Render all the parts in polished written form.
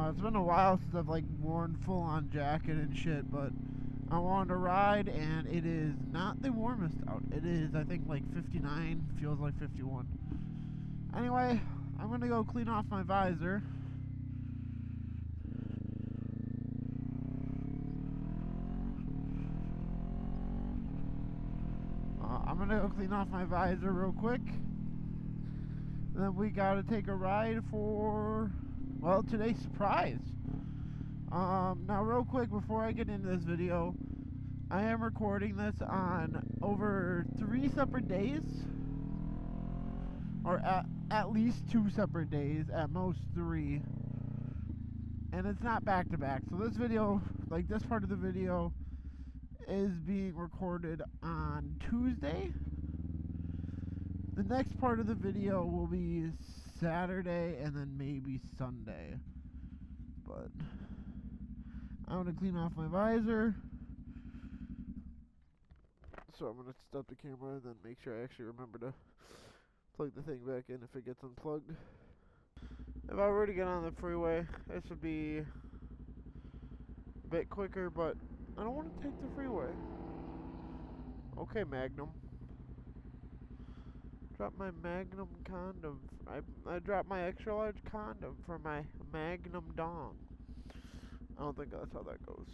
It's been a while since I've like worn full-on jacket and shit, but I wanted to ride, and it is not the warmest out. It is, I think, like 59, feels like 51. Anyway, I'm gonna go clean off my visor. I'm gonna go clean off my visor real quick. Then we gotta take a ride for, well, today's surprise. Now real quick before I get into this video, I am recording this on over 3 separate days, or at least 2 separate days, at most 3, and it's not back to back. So this video, like this part of the video, is being recorded on Tuesday. The next part of the video will be Saturday and then maybe Sunday. But I'm going to clean off my visor. So I'm going to stop the camera and then make sure I actually remember to plug the thing back in if it gets unplugged. If I were to get on the freeway, this would be a bit quicker, but I don't want to take the freeway. Okay, Magnum. Dropped my Magnum condom. I dropped my extra large condom for my Magnum dong. I don't think that's how that goes.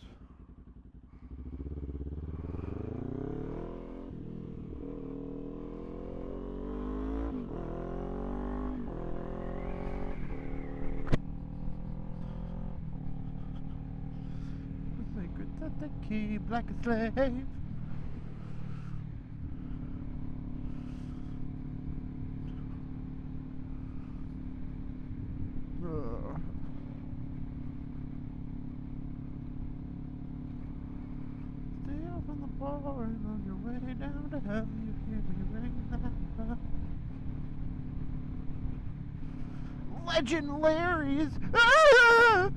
Sacred at the key, black a slave. Stay up on the bar and on your way down to hell, you hear me ring that bell. Legend Larry's. Ah!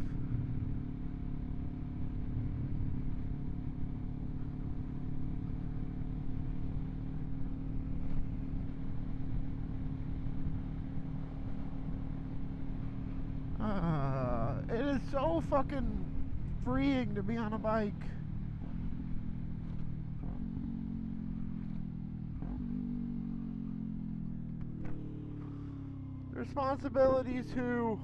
It is so fucking freeing to be on a bike. The responsibilities who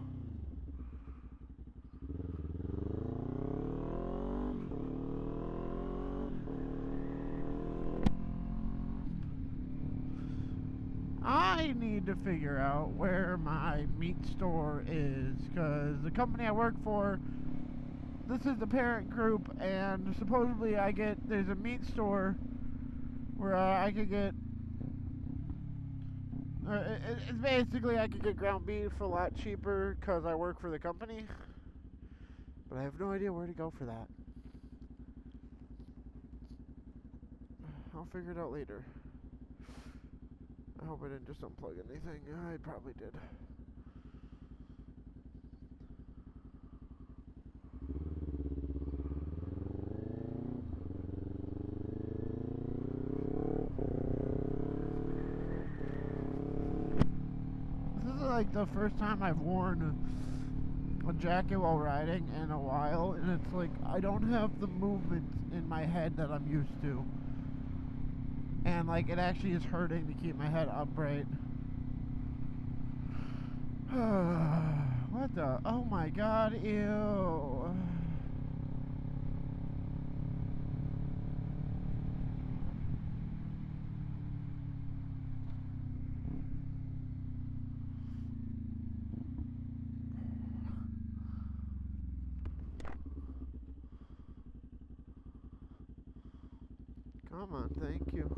I need to figure out where my meat store is, because the company I work for, this is the parent group, and supposedly there's a meat store where I could get, it's basically I could get ground beef a lot cheaper because I work for the company, but I have no idea where to go for that. I'll figure it out later. I hope I didn't just unplug anything. I probably did. This is like the first time I've worn a jacket while riding in a while, and it's like I don't have the movement in my head that I'm used to. And like it actually is hurting to keep my head upright. What the? Oh my god, ew. Come on, thank you.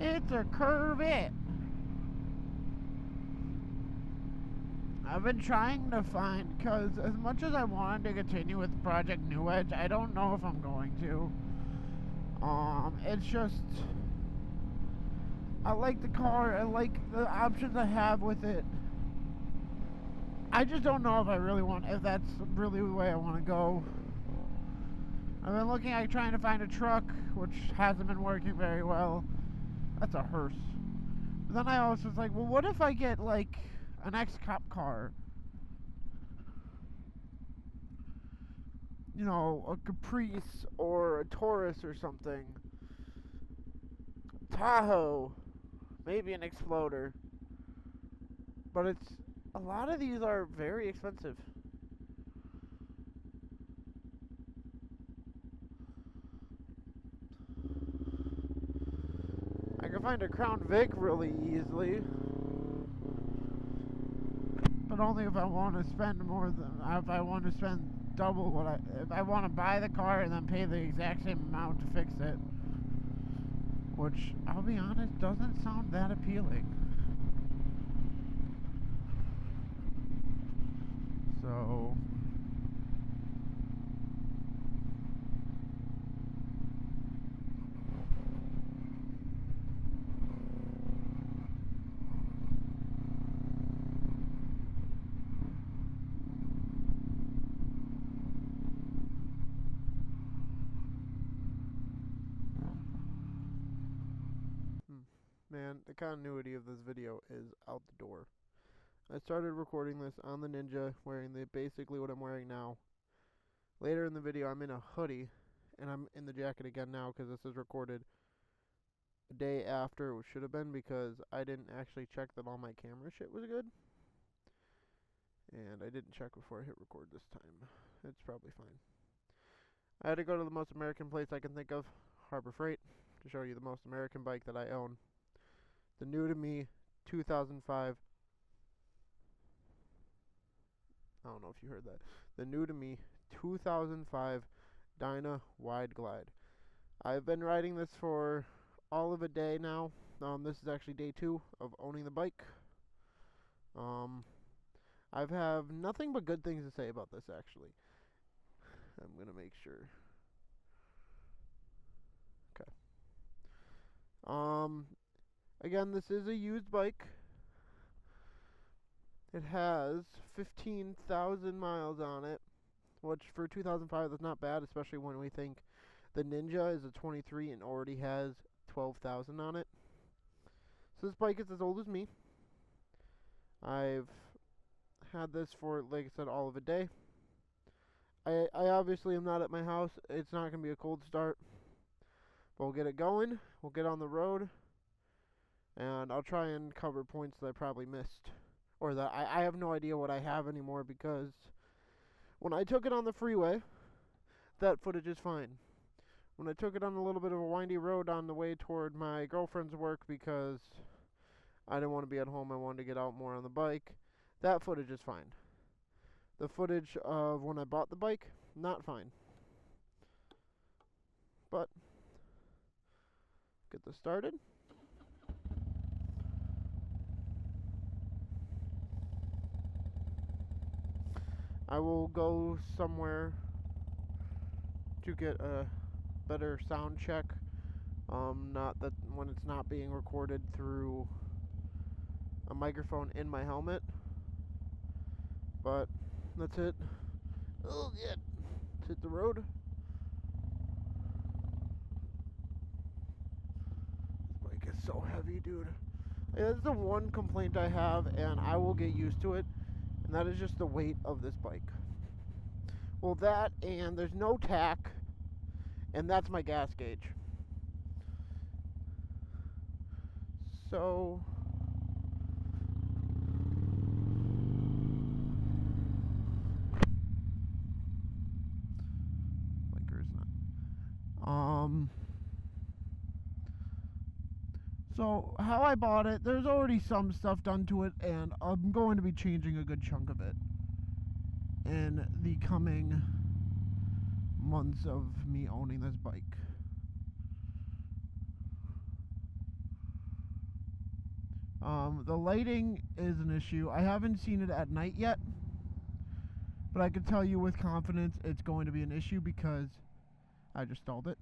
It's a Corvette. I've been trying to find, because as much as I wanted to continue with Project New Edge, I don't know if I'm going to. It's just, I like the car, I like the options I have with it. I just don't know if that's really the way I want to go. I've been looking at trying to find a truck, which hasn't been working very well. That's a hearse. But then I also was like, well, what if I get like an ex-cop car? You know, a Caprice or a Taurus or something. Tahoe. Maybe an Exploder. But a lot of these are very expensive. I can find a Crown Vic really easily. But only if I want to spend more than, if I want to spend double what if I want to buy the car and then pay the exact same amount to fix it. Which, I'll be honest, doesn't sound that appealing. So... Man, the continuity of this video is out the door. I started recording this on the Ninja, wearing basically what I'm wearing now. Later in the video, I'm in a hoodie, and I'm in the jacket again now because this is recorded a day after it should have been, because I didn't actually check that all my camera shit was good. And I didn't check before I hit record this time. It's probably fine. I had to go to the most American place I can think of, Harbor Freight, to show you the most American bike that I own. The new to me 2005. I don't know if you heard that. The new to me 2005 Dyna Wide Glide. I've been riding this for all of a day now. This is actually day 2 of owning the bike. I've have nothing but good things to say about this, actually. I'm gonna make sure. Okay. Again, this is a used bike. It has 15,000 miles on it, which for 2005 is not bad, especially when we think the Ninja is a 23 and already has 12,000 on it. So this bike is as old as me. I've had this for, like I said, all of a day. I obviously am not at my house. It's not going to be a cold start. But we'll get it going. We'll get on the road. And I'll try and cover points that I probably missed. Or that I have no idea what I have anymore, because when I took it on the freeway, that footage is fine. When I took it on a little bit of a windy road on the way toward my girlfriend's work, because I didn't want to be at home, I wanted to get out more on the bike, that footage is fine. The footage of when I bought the bike, not fine. But, get this started. I will go somewhere to get a better sound check. Not that when it's not being recorded through a microphone in my helmet. But that's it. Oh, yeah. Let's hit the road. This bike is so heavy, dude. Yeah, that's the one complaint I have, and I will get used to it. And that is just the weight of this bike. Well, that, and there's no tack, and that's my gas gauge. So, blinker is not. So, how I bought it, there's already some stuff done to it, and I'm going to be changing a good chunk of it in the coming months of me owning this bike. The lighting is an issue. I haven't seen it at night yet, but I can tell you with confidence it's going to be an issue because I just stalled it.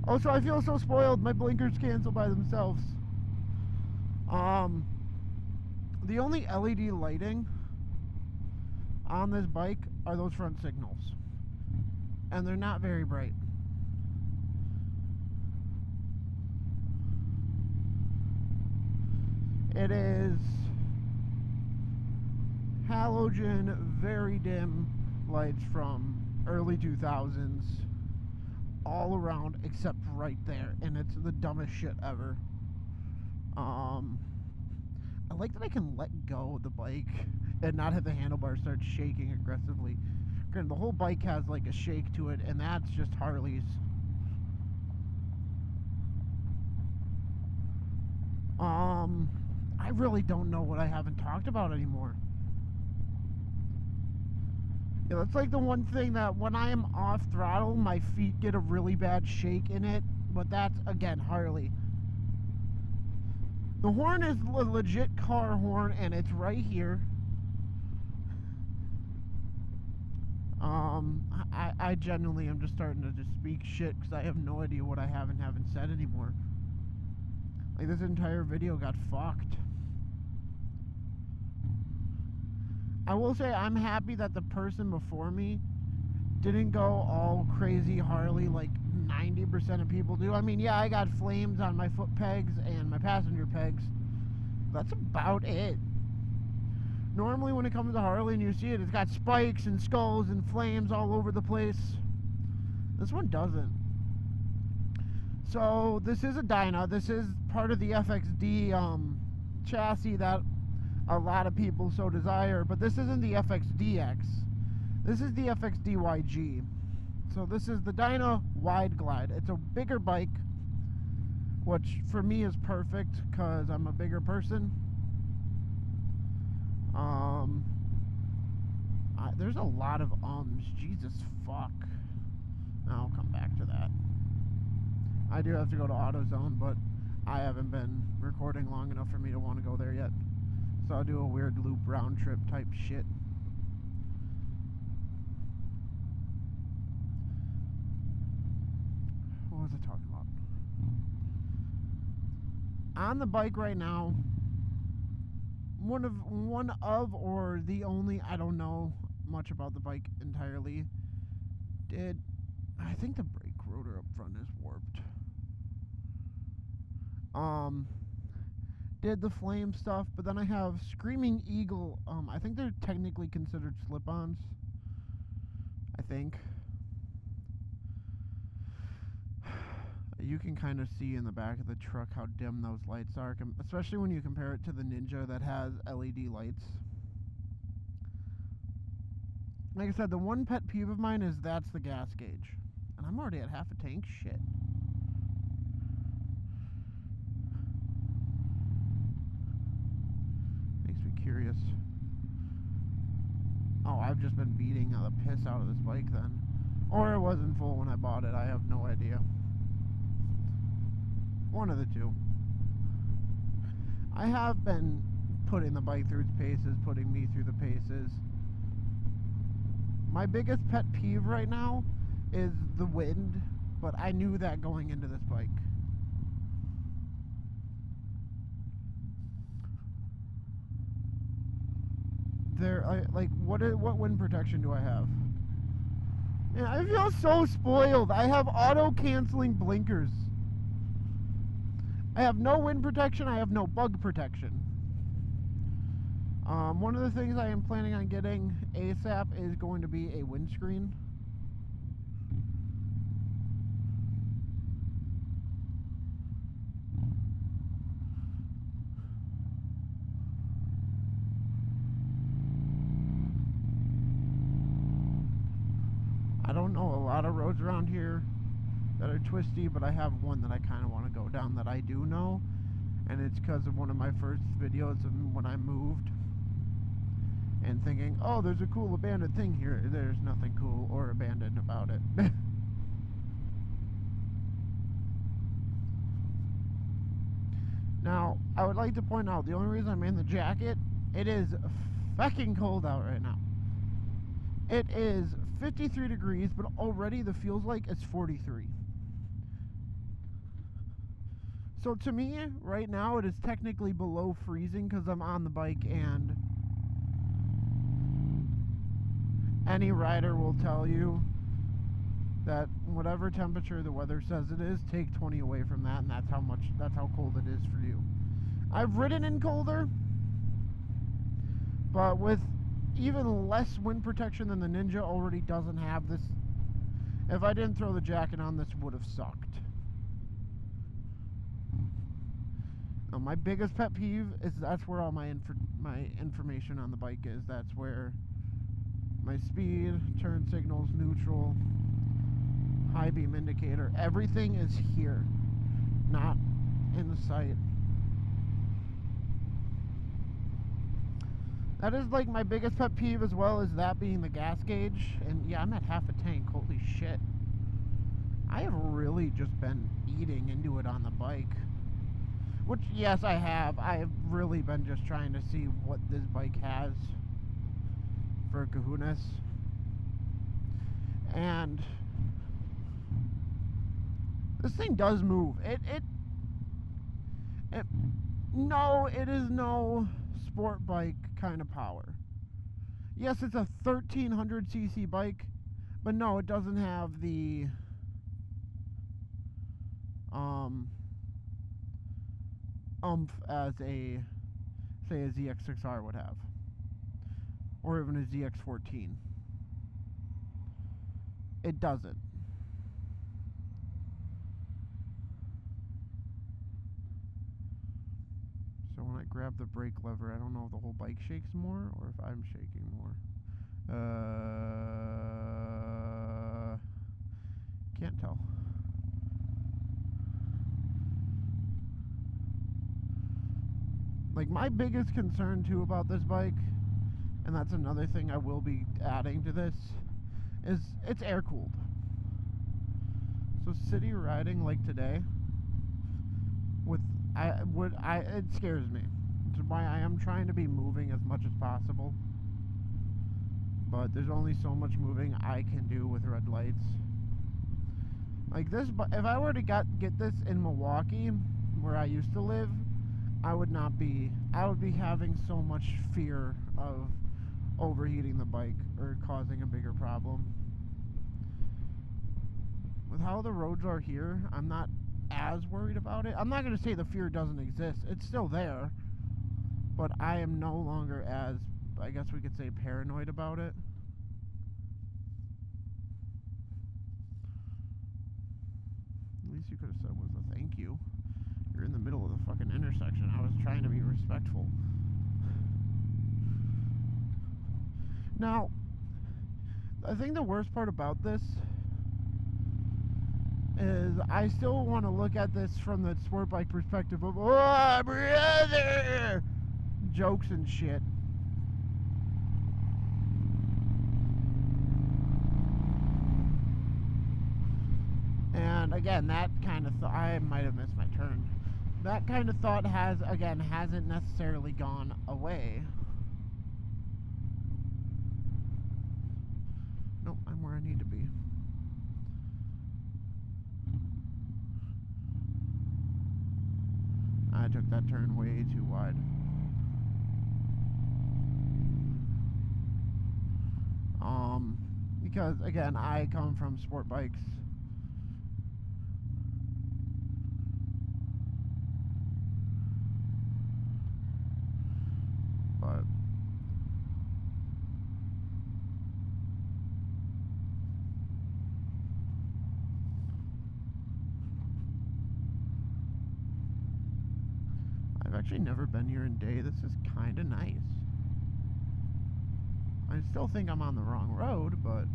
Also, I feel so spoiled. My blinkers cancel by themselves. The only LED lighting on this bike are those front signals. And they're not very bright. It is halogen, very dim lights from early 2000s all around except right there, and it's the dumbest shit ever. I like that I can let go of the bike and not have the handlebars start shaking aggressively. Granted, the whole bike has like a shake to it, and that's just Harley's. I really don't know what I haven't talked about anymore. Yeah, that's like the one thing that when I am off throttle, my feet get a really bad shake in it, but that's, again, Harley. The horn is a legit car horn, and it's right here. I genuinely am just starting to just speak shit because I have no idea what I have and haven't said anymore. Like, this entire video got fucked. I will say I'm happy that the person before me didn't go all crazy Harley like 90% of people do. I mean, yeah, I got flames on my foot pegs and my passenger pegs. That's about it. Normally when it comes to Harley and you see it, it's got spikes and skulls and flames all over the place. This one doesn't. So this is a Dyna. This is part of the FXD chassis that a lot of people so desire, but this isn't the FXDX. This is the FXDYG. So this is the Dyna Wide Glide. It's a bigger bike, which for me is perfect because I'm a bigger person. There's a lot of Jesus fuck. I'll come back to that. I do have to go to AutoZone, but I haven't been recording long enough for me to want to go there yet. So I'll do a weird loop round trip type shit. What was I talking about? On the bike right now, one of or the only, I don't know much about the bike entirely, I think the brake rotor up front is warped. Did the flame stuff, but then I have Screaming Eagle. I think they're technically considered slip-ons. I think. You can kind of see in the back of the truck how dim those lights are, especially when you compare it to the Ninja that has LED lights. Like I said, the one pet peeve of mine is that's the gas gauge. And I'm already at half a tank. Shit. Makes me curious. Oh, I've just been beating the piss out of this bike then. Or it wasn't full when I bought it. I have no idea. One of the two. I have been putting the bike through its paces, putting me through the paces. My biggest pet peeve right now is the wind, but I knew that going into this bike. What wind protection do I have? Man, I feel so spoiled. I have auto-canceling blinkers. I have no wind protection. I have no bug protection. One of the things I am planning on getting ASAP is going to be a windscreen. I don't know a lot of roads around here that are twisty, but I have one that I kind of want to go down that I do know, and it's because of one of my first videos of when I moved and thinking, oh, there's a cool abandoned thing here. There's nothing cool or abandoned about it. Now, I would like to point out, the only reason I'm in the jacket, it is fucking cold out right now. It is 53 degrees, but already the feels like it's 43. So to me, right now, it is technically below freezing because I'm on the bike and any rider will tell you that whatever temperature the weather says it is, take 20 away from that, and that's how cold it is for you. I've ridden in colder, but with even less wind protection than the Ninja already doesn't have, this, if I didn't throw the jacket on, this would have sucked. Now, my biggest pet peeve is that's where all my information on the bike is. That's where my speed, turn signals, neutral, high beam indicator, everything is here, not in the sight. That is like my biggest pet peeve, as well as that being the gas gauge. And yeah, I'm at half a tank. Holy shit. I have really just been eating into it on the bike. Which, yes, I have. I have really been just trying to see what this bike has for kahunas. And this thing does move. No, it is no sport bike kind of power. Yes, it's a 1300cc bike, but no, it doesn't have the oomph as a, say, a ZX6R would have, or even a ZX14. It doesn't. So when I grab the brake lever, I don't know if the whole bike shakes more or if I'm shaking more. Can't tell. Like, my biggest concern too about this bike, and that's another thing I will be adding to this, is it's air cooled. So city riding like today, it scares me. Which is why I am trying to be moving as much as possible. But there's only so much moving I can do with red lights. Like this, if I were to get this in Milwaukee, where I used to live, I would be having so much fear of overheating the bike or causing a bigger problem. With how the roads are here, I'm not as worried about it. I'm not going to say the fear doesn't exist. It's still there. But I am no longer as, I guess we could say, paranoid about it. At least you could have said was a thank you. You're in the middle of the fucking intersection. I was trying to be respectful. Now, I think the worst part about this is I still want to look at this from the sport bike perspective of, oh, brother! Jokes and shit. And again, that kind of thought, I might have missed my turn. That kind of thought hasn't necessarily gone away. Nope, I'm where I need to be. I took that turn way too wide. Because again, I come from sport bikes. But I've actually never been here in day. This is kind of nice. I still think I'm on the wrong road, but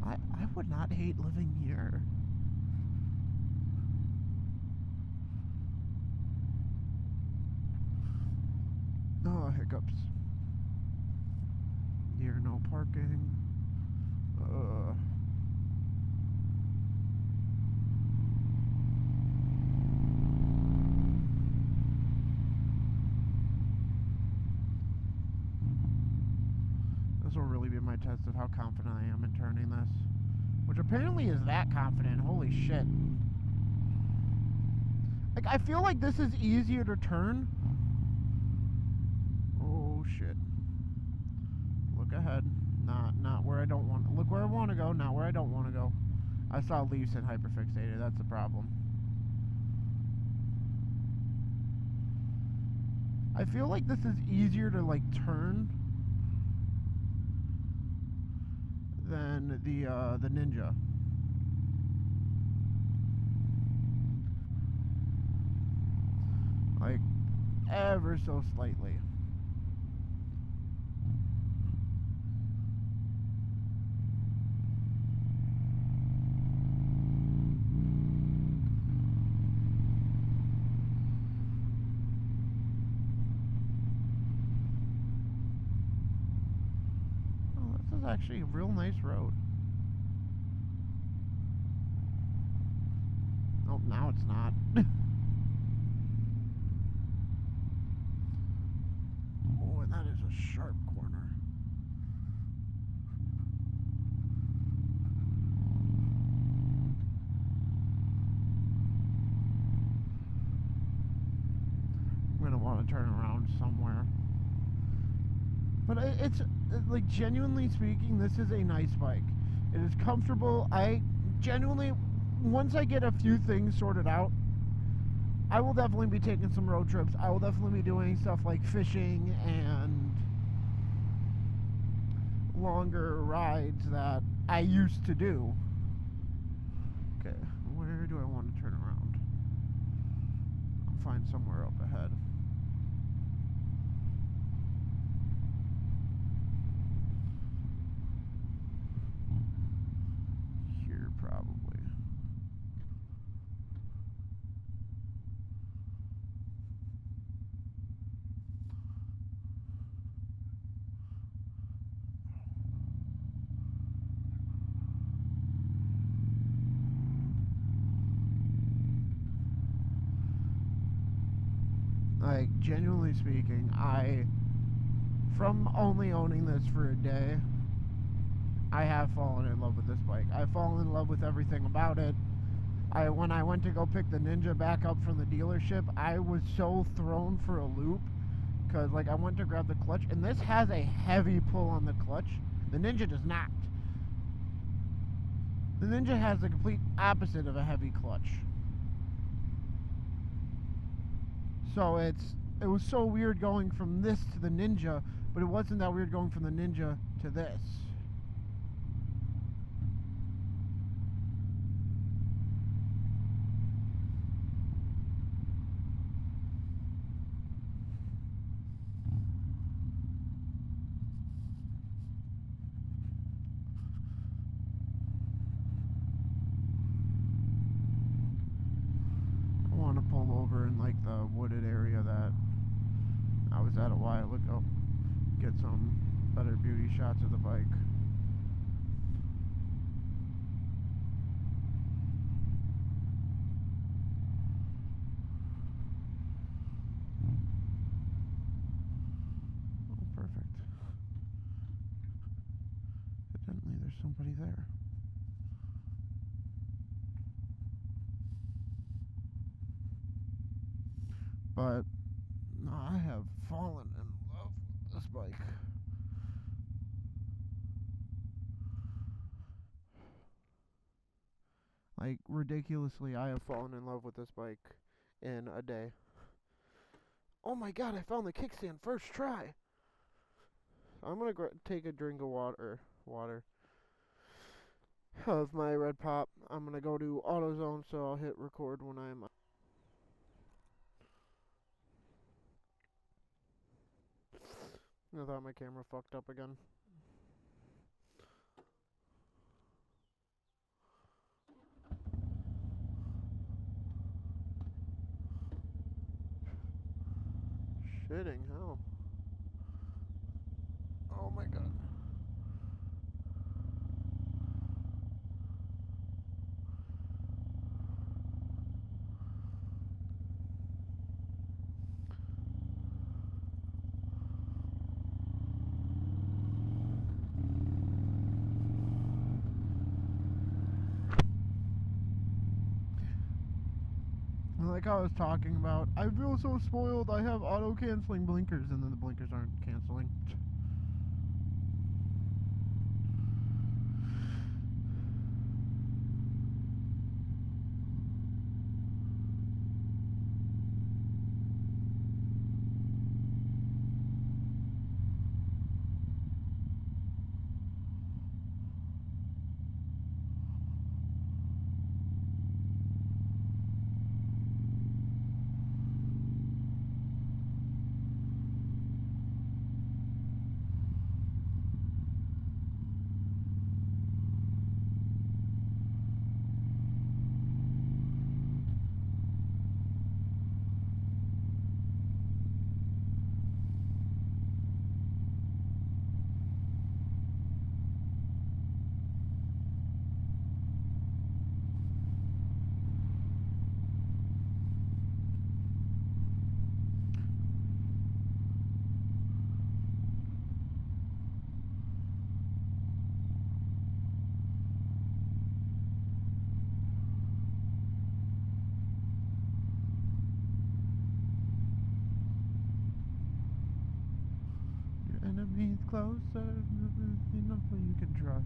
I would not hate living here. Oh, hiccups. Here, no parking. This will really be my test of how confident I am in turning this. Which apparently is that confident. Holy shit. Like, I feel like this is easier to turn. Oh Oh shit. Look ahead. Not where I don't want to. Look where I want to go, not where I don't want to go. I saw leaves and hyperfixated. That's the problem. I feel like this is easier to like turn than the Ninja. Like ever so slightly. Oh, this is actually a real nice road. Oh, now it's not. Oh, and that is a sharp corner. I'm gonna want to turn around somewhere. But it's like, genuinely speaking, this is a nice bike. It is comfortable. I genuinely, once I get a few things sorted out, I will definitely be taking some road trips. I will definitely be doing stuff like fishing and longer rides that I used to do. Okay, where do I want to turn around? I'll find somewhere up ahead. Here, probably. Like, genuinely speaking, from only owning this for a day, I have fallen in love with this bike. I've fallen in love with everything about it. When I went to go pick the Ninja back up from the dealership, I was so thrown for a loop, because like I went to grab the clutch, and this has a heavy pull on the clutch. The Ninja does not. The Ninja has the complete opposite of a heavy clutch. So it was so weird going from this to the Ninja, but it wasn't that weird going from the Ninja to this. I want to pull over in like the wooded area that I was at a while ago. Get some better beauty shots of the bike. Oh, perfect. Evidently there's somebody there. But I have fallen in love with this bike. Like, ridiculously, I have fallen in love with this bike in a day. Oh my god, I found the kickstand first try. I'm gonna take a drink of water of my Red Pop. I'm gonna go to AutoZone, so I'll hit record when I'm... I thought my camera fucked up again. Shitting hell. Oh my god. like I was talking about, I feel so spoiled. I have auto-canceling blinkers, and then the blinkers aren't canceling. Your enemy's closer, you know who you can trust.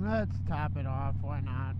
Let's top it off, why not?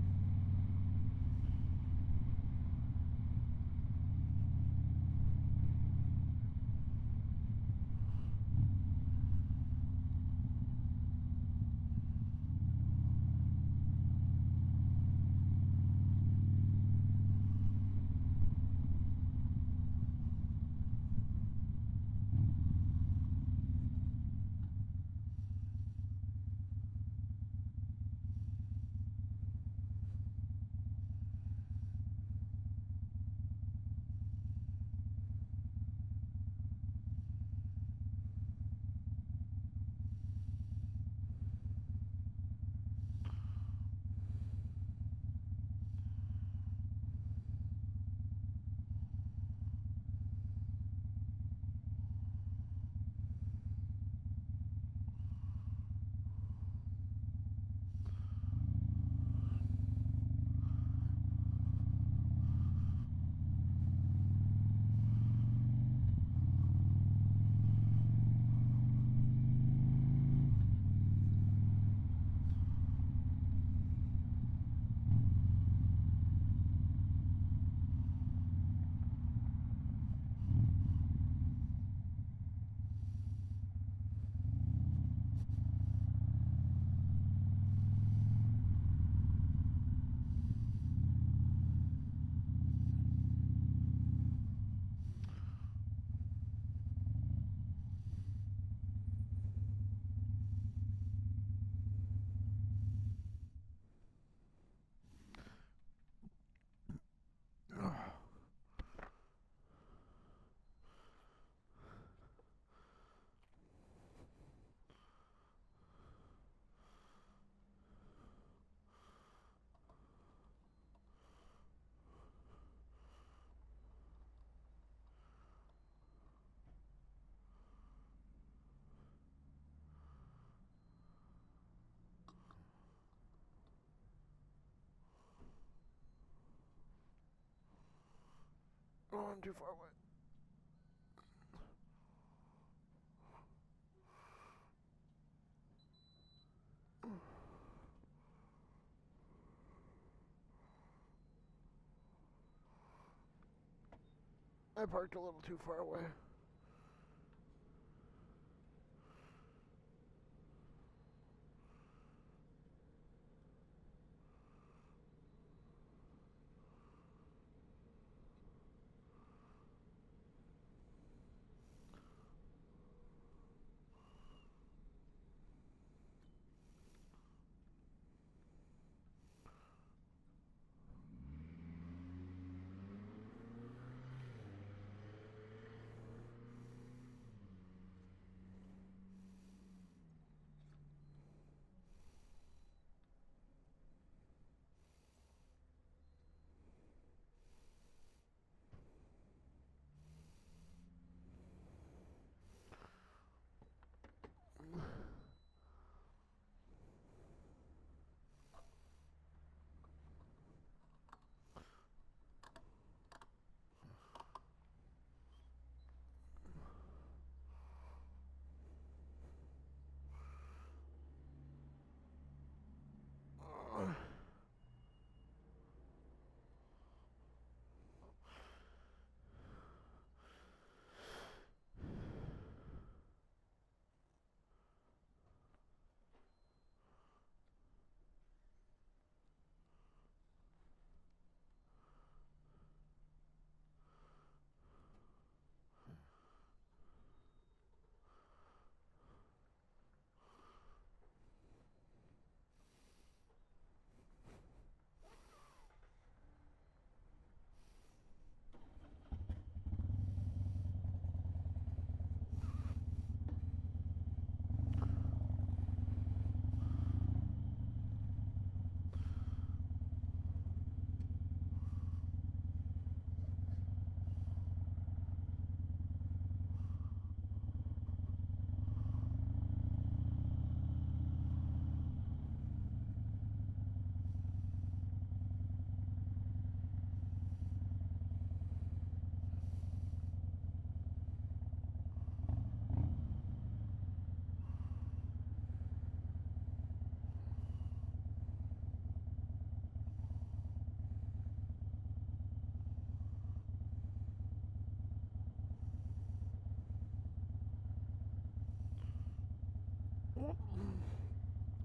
I'm too far away. I parked a little too far away.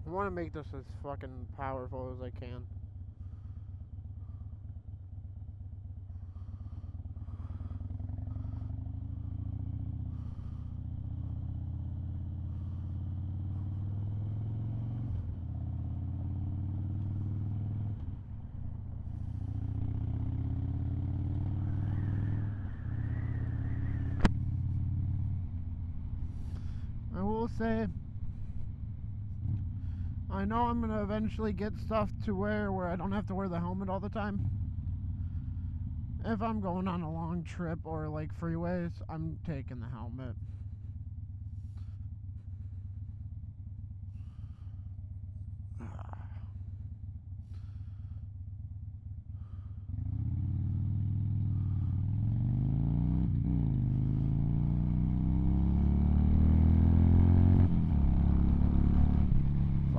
I want to make this as fucking powerful as I can. I will say, I know I'm gonna eventually get stuff to where I don't have to wear the helmet all the time. If I'm going on a long trip or like freeways, I'm taking the helmet.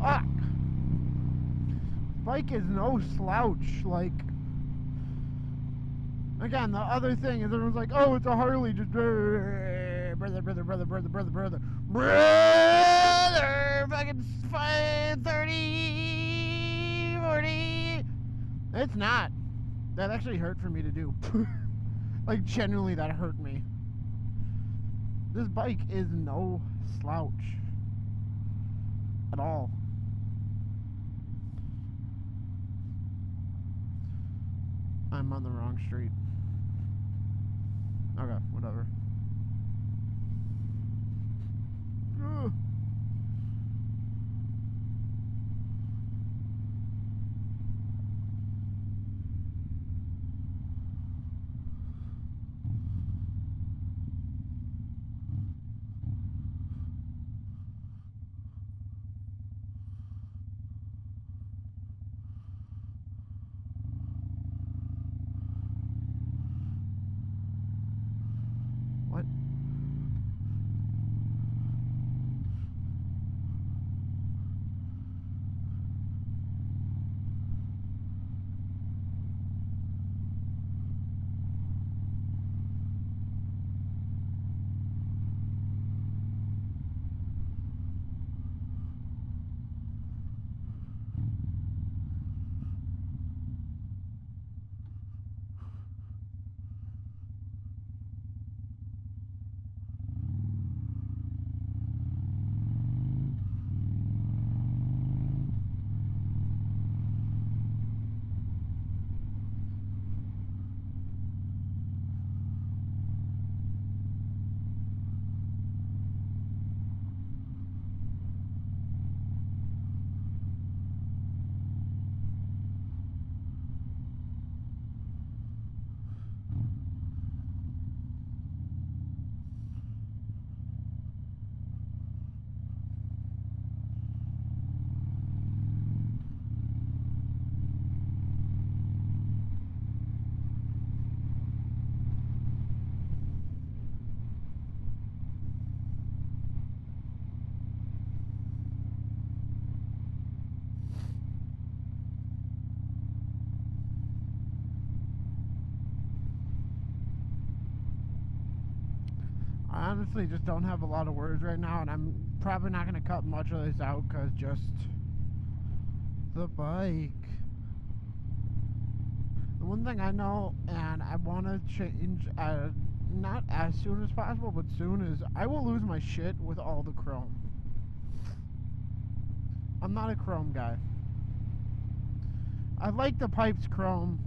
Fuck! Bike is no slouch, like... Again, the other thing is everyone's like, oh, it's a Harley, just... Brother, fucking 30, 40... It's not. That actually hurt for me to do. Like, genuinely, that hurt me. This bike is no slouch. At all. I'm on the wrong street. Okay, whatever. Ugh. honestly just don't have a lot of words right now, and I'm probably not going to cut much of this out because just the bike. The one thing I know, and I want to change, not as soon as possible, but soon, is I will lose my shit with all the chrome. I'm not a chrome guy. I like the pipes chrome.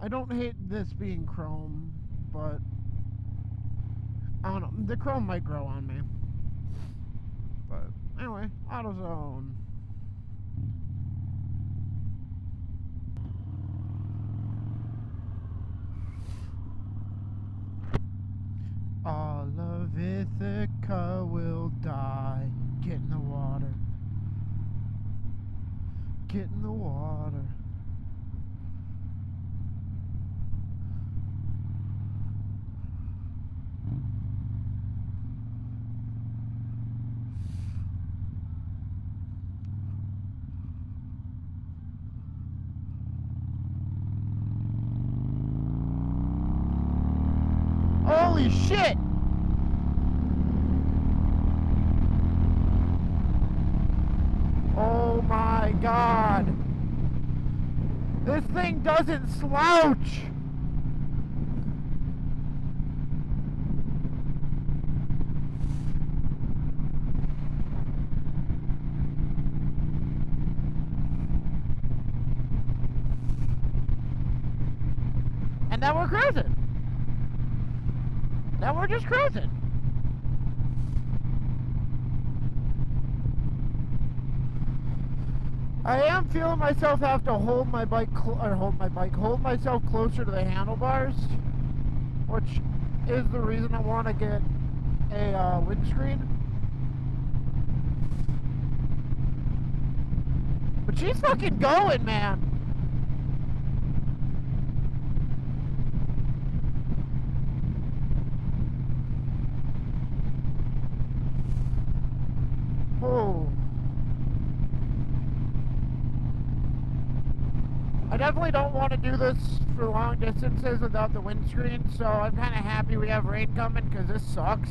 I don't hate this being chrome, but I don't know. The chrome might grow on me. But anyway, AutoZone. All of Ithaca will die. Get in the water. Get in the water. Holy shit! Oh my god! This thing doesn't slouch! And now we're cruising! Now we're just cruising! I am feeling myself have to hold my bike, hold myself closer to the handlebars, which is the reason I want to get a windscreen. But she's fucking going, man. Oh. I definitely don't want to do this for long distances without the windscreen, so I'm kind of happy we have rain coming because this sucks.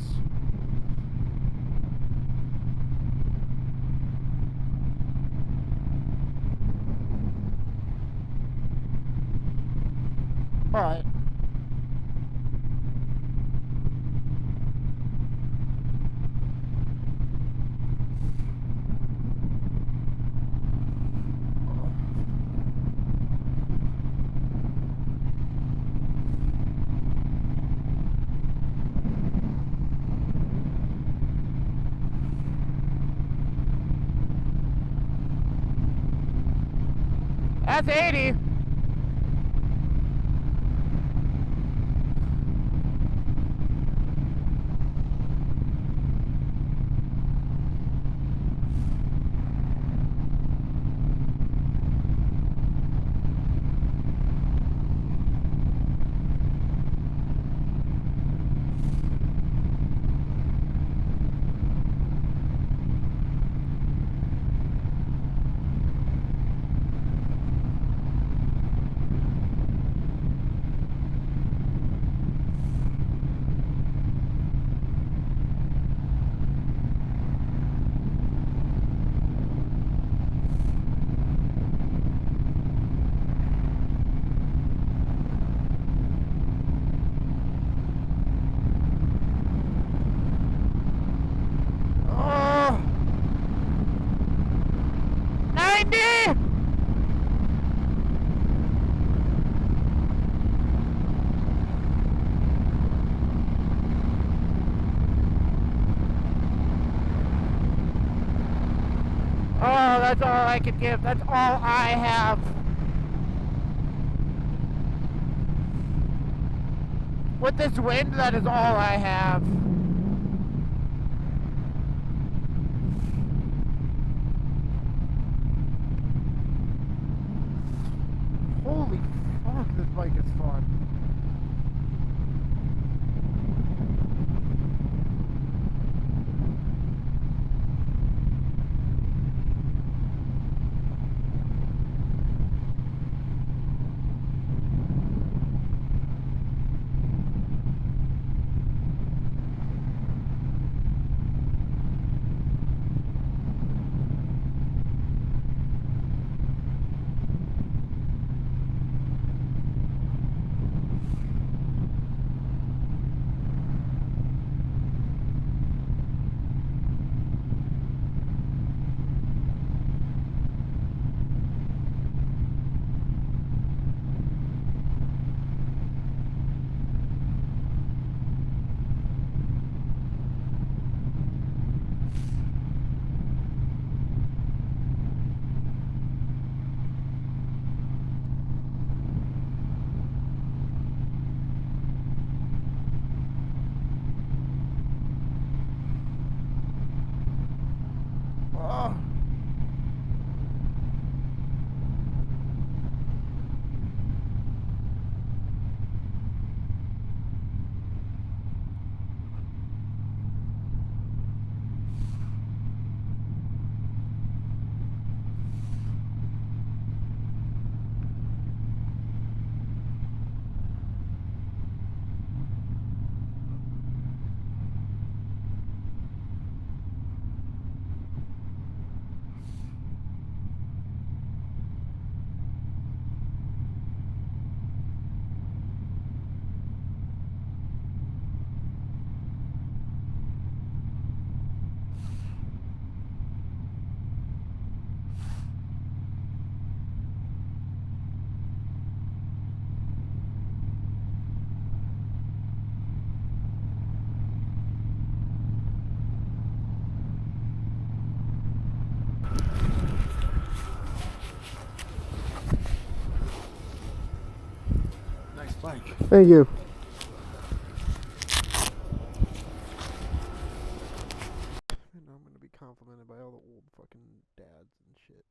But that's 80. Oh, that's all I can give. That's all I have. With this wind, that is all I have. Holy fuck, this bike is fun. Oh. Nice bike. Thank you. And I'm gonna be complimented by all the old fucking dads and shit.